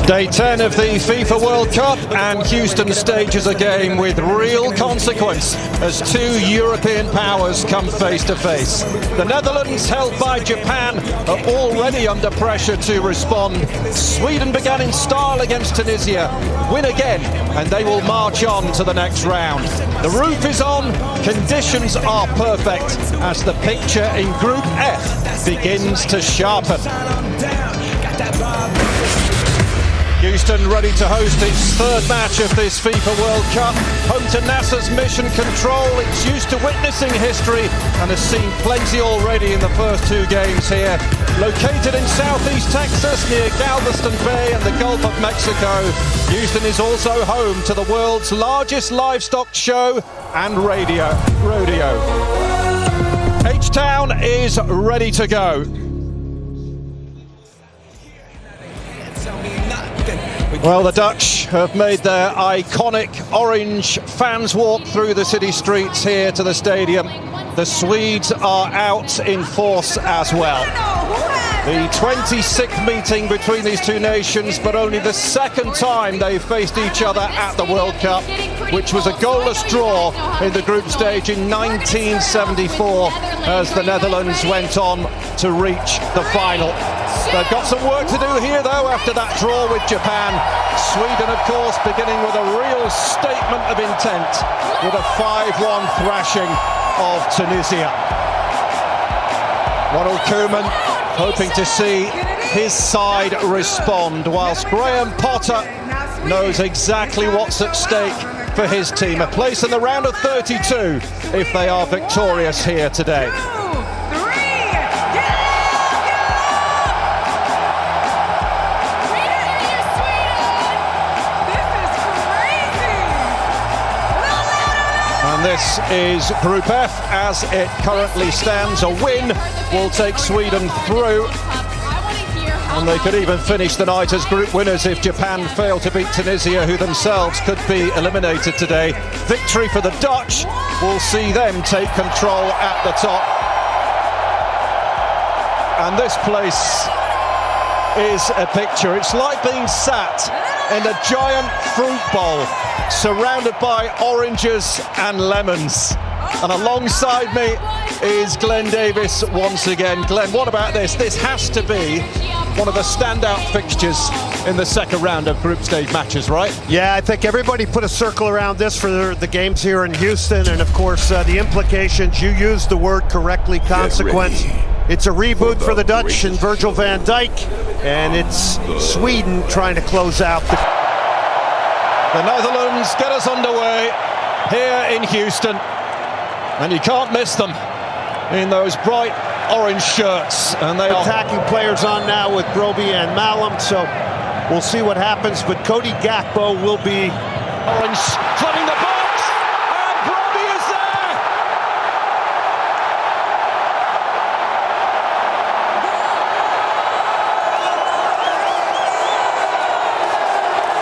Day 10 of the FIFA World Cup, and Houston stages a game with real consequence as two European powers come face to face. The Netherlands, held by Japan, are already under pressure to respond. Sweden began in style against Tunisia, win again, and they will march on to the next round. The roof is on, conditions are perfect as the picture in Group F begins to sharpen. Houston ready to host its third match of this FIFA World Cup. Home to NASA's Mission Control. It's used to witnessing history and has seen plenty already in the first two games here. Located in southeast Texas near Galveston Bay and the Gulf of Mexico, Houston is also home to the world's largest livestock show and rodeo. H-Town is ready to go. Well, the Dutch have made their iconic orange fans walk through the city streets here to the stadium. The Swedes are out in force as well. The 26th meeting between these two nations, but only the second time they've faced each other at the World Cup, which was a goalless draw in the group stage in 1974 as the Netherlands went on to reach the final. They've got some work to do here, though, after that draw with Japan. Sweden, of course, beginning with a real statement of intent with a 5-1 thrashing of Tunisia. Ronald Koeman hoping to see his side respond, whilst Graham Potter knows exactly what's at stake for his team. A place in the round of 32 if they are victorious here today. And this is Group F as it currently stands. A win will take Sweden through, and they could even finish the night as group winners if Japan fail to beat Tunisia, who themselves could be eliminated today. Victory for the Dutch will see them take control at the top. And this place is a picture. It's like being sat in a giant fruit bowl surrounded by oranges and lemons. And alongside me is Glenn Davis once again. Glenn, what about this? This has to be one of the standout fixtures in the second round of group stage matches, right? Yeah, I think everybody put a circle around this for the games here in Houston, and of course the implications, you used the word correctly, consequence. It's a reboot for the Dutch and Virgil van Dijk, and it's Sweden trying to close out the Netherlands get us underway here in Houston, and you can't miss them in those bright orange shirts. And they are attacking players on now with Broby and Malum, so we'll see what happens. But Cody Gakpo will be orange, flooding the box, and Broby is there.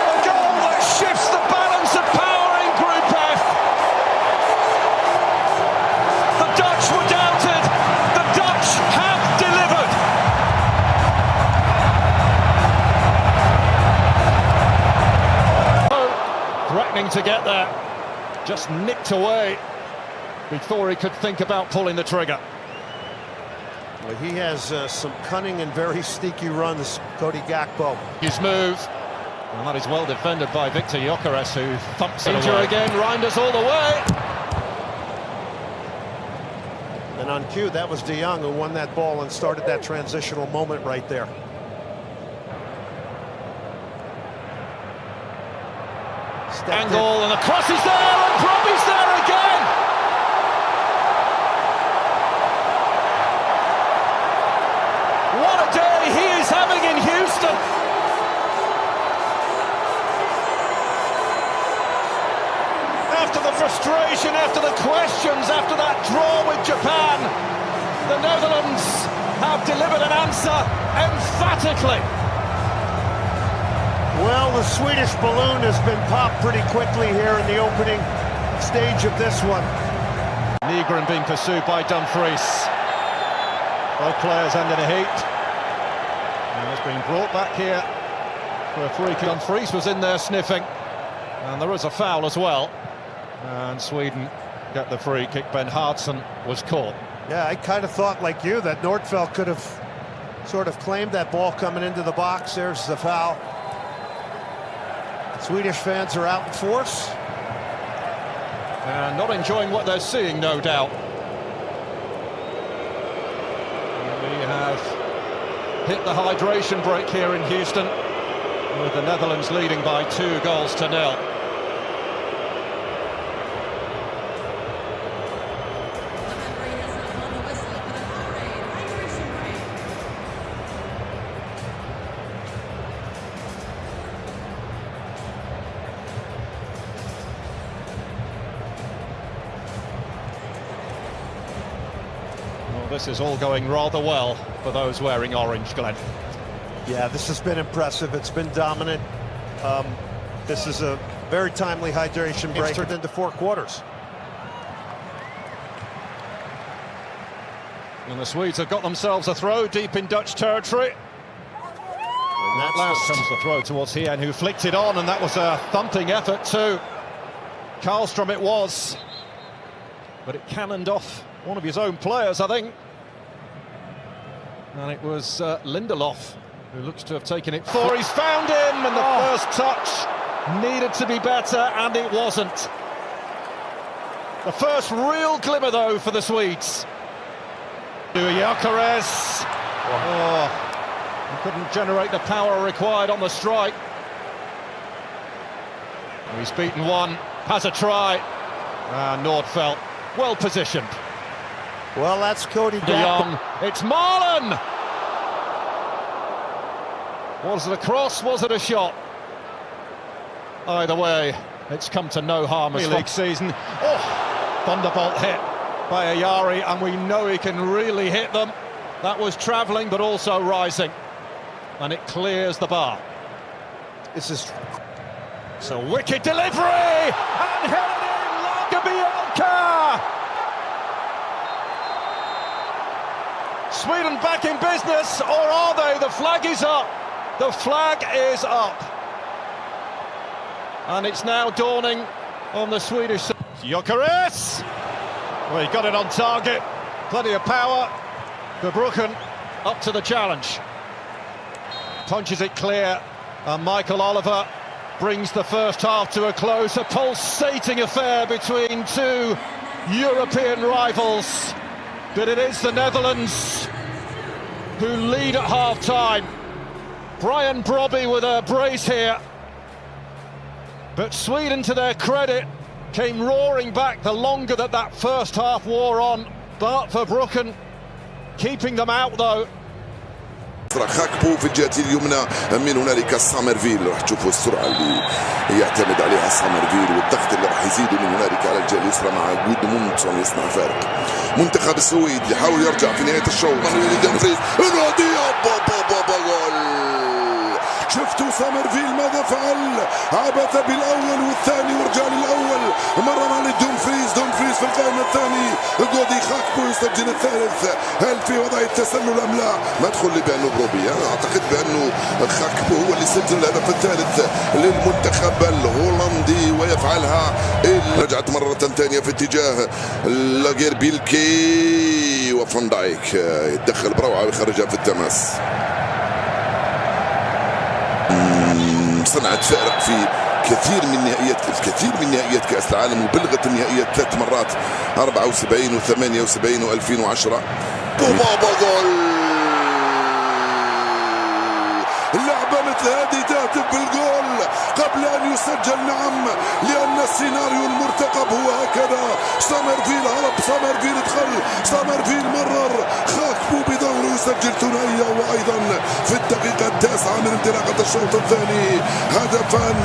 A goal that shifts the balance of power in Group F. The Dutch were doubted. The Dutch have delivered. Threatening to get there, just nicked away before he could think about pulling the trigger. Well, he has some cunning and very sneaky runs, Cody Gakpo. His move, and that is well defended by Victor Gyökeres, who thumps it away. Again, Reinders all the way. And on cue, that was De Jong who won that ball and started that transitional moment right there. Angle, and the cross is there, and Broby's there again. What a day he is having in Houston. After the frustration, after the questions, after that draw with Japan, the Netherlands have delivered an answer emphatically. Well, the Swedish balloon has been popped pretty quickly here in the opening stage of this one. Nygren being pursued by Dumfries. Both players under the heat. And has been brought back here for a free kick. Fries was in there sniffing, and there is a foul as well. And Sweden get the free kick. Ben Hardson was caught. Yeah, I kind of thought like you that Nordfeldt could have sort of claimed that ball coming into the box. There's the foul. Swedish fans are out in force. And not enjoying what they're seeing, no doubt. We have hit the hydration break here in Houston, with the Netherlands leading by 2-0. This is all going rather well for those wearing orange, Glenn. Yeah, this has been impressive. It's been dominant. This is a very timely hydration break. It's turned into 4 quarters. And the Swedes have got themselves a throw deep in Dutch territory. And that last comes the throw towards Hien, who flicked it on, and that was a thumping effort too. Karlstrom it was, but it cannoned off one of his own players, I think. And it was Lindelof who looks to have taken it for. He's found him, and the first touch needed to be better, and it wasn't. The first real glimmer, though, for the Swedes. Gyökeres. Oh, he couldn't generate the power required on the strike. He's beaten one, has a try. Nordfeldt, well positioned. Well, that's Cody De Jong. It's Marlon! Was it a cross? Was it a shot? Either way, it's come to no harm as league season. Oh, thunderbolt hit by Ayari, and we know he can really hit them. That was travelling, but also rising, and it clears the bar. This is so wicked delivery, and headed in Lagerbielka. Sweden back in business, or are they? The flag is up. The flag is up. And it's now dawning on the Swedish side. Gyökeres! Well, he got it on target. Plenty of power. Verbruggen up to the challenge. Punches it clear. And Michael Oliver brings the first half to a close. A pulsating affair between two European rivals. But it is the Netherlands who lead at half-time. Brian Brobby with a brace here. But Sweden, to their credit, came roaring back the longer that first half wore on. Bart Verbruggen keeping them out, though. خاكبو في الجهة اليمنى من هنالك سامرفيل. راح تشوفوا السرعة اللي يعتمد عليها سامرفيل والضغط اللي راح يزيد من هنالك على الجهة اليسرى مع جودمونسون يصنع فارق. منتخب السويد يحاول يرجع في نهاية الشوط. دمفريز انرادية جول. شفتوا سامرفيل ماذا فعل؟ عبث بالاول والثاني ورجع للاول، مرر على دومفريز في القائمه الثاني. غودي خاكبو يسجل الثالث. هل في وضع التسلل ام لا؟ ما تدخل لي بانه بروبي، اعتقد بانه خاكبو هو اللي سجل الهدف الثالث للمنتخب الهولندي، ويفعلها رجعت مره ثانيه في اتجاه لاجيربيلكي، وفان دايك يتدخل بروعه ويخرجها في التماس. صنعت فارق في كثير من نهائيات كأس العالم، وبلغت النهائيات 3 مرات 74 و78 و2010. وبابا جول. اللعبة مثل هذه تهدف بالجول قبل أن يسجل، نعم، لأن السيناريو المرتقب هو هكذا. سامرفيل هرب، سامرفيل دخل، سامرفيل مرر، خاكبو بظهره يسجل ثنائية، وأيضا في الدقيقة 9 من انطلاقة الشوط الثاني هدفان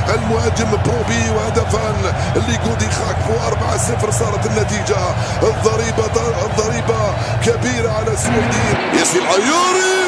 للمهاجم بروبي وهدفان لجودي خاكبو. 4-0 صارت النتيجة. الضريبة كبيرة على السويدين. ياسين عياري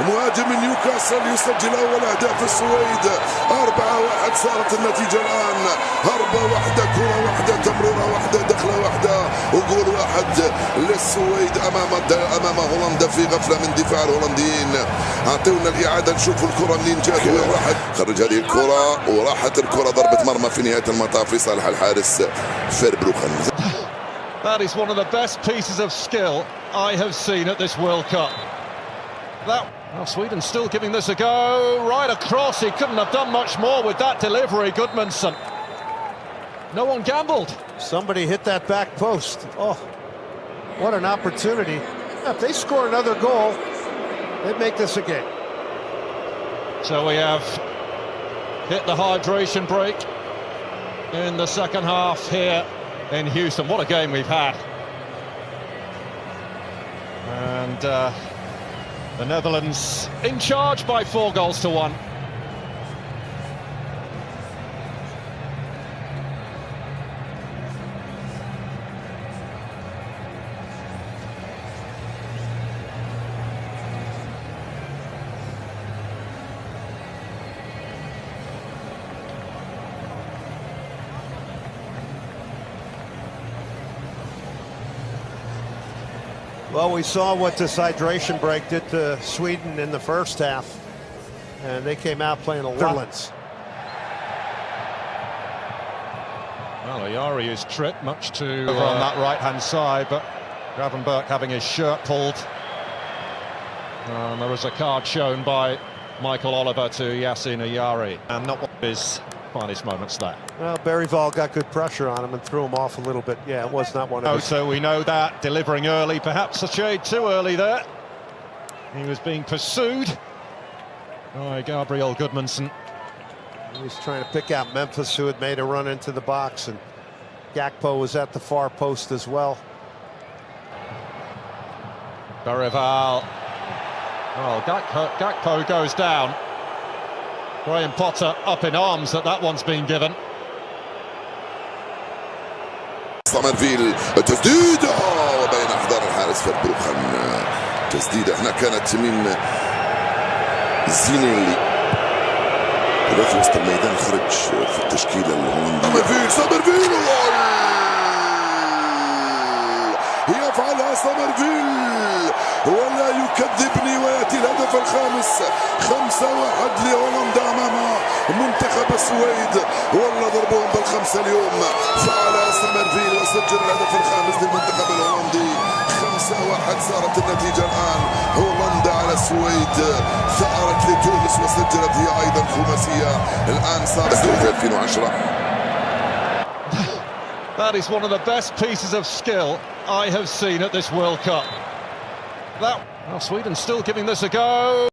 مهاجم نيوكاسل يواصل يسجل أول أهداف السويد. 4-1 صارت النتيجة الآن. هربة واحدة، كرة واحدة، تمريرة واحدة، دخلة واحدة، وجول واحد للسويد أمام هولندا في غفلة من دفاع الهولنديين. أعطونا الإعادة نشوف الكرة منين جات وين راحت. خرج هذه الكرة وراحت الكرة ضربة مرمى في نهاية المطاف لصالح الحارس فيربروخن. That is one of the best pieces of skill I have seen at this World Cup. Well, Sweden's still giving this a go. Right across, he couldn't have done much more with that delivery, Gudmundsson. No one gambled. Somebody hit that back post. Oh, what an opportunity. If they score another goal, they'd make this a game. So we have hit the hydration break in the second half here in Houston. What a game we've had. And the Netherlands in charge by 4-1. Well, we saw what this hydration break did to Sweden in the first half, and they came out playing a lot. Well, Ayari is tripped much to on that right-hand side, but Gravenberch having his shirt pulled. And there was a card shown by Michael Oliver to Yasin Ayari, and not one of his finest moments there. Well, Berryval got good pressure on him and threw him off a little bit. Yeah, it was not one of his. So we know that, delivering early, perhaps a shade too early there. He was being pursued by Gabriel Gudmundsson. He was trying to pick out Memphis, who had made a run into the box, and Gakpo was at the far post as well. Berryval. Well, Gakpo goes down. Graham Potter up in arms that one's been given. سامرفيل تسديدة وبين أحضان الحارس فيربروخن. تسديدة هنا كانت من زينيلي في وسط الميدان، خرج في التشكيلة الهولندية. سامرفيل يفعلها سامرفيل ولا يكذبني ويأتي الهدف الخامس. 5-1 لهولندا أمام منتخب السويد. والله ضربوهم بالخمسة اليوم. فعل سامرفيل وسجل الهدف الخامس للمنتخب الهولندي. 5-1 صارت النتيجة الآن. هولندا على السويد. ثأرت لتونس وسجلت هي أيضا خماسية. الآن صارت في 2010. That is one of the best pieces of skill I have seen at this World Cup. Well, Sweden's still giving this a go.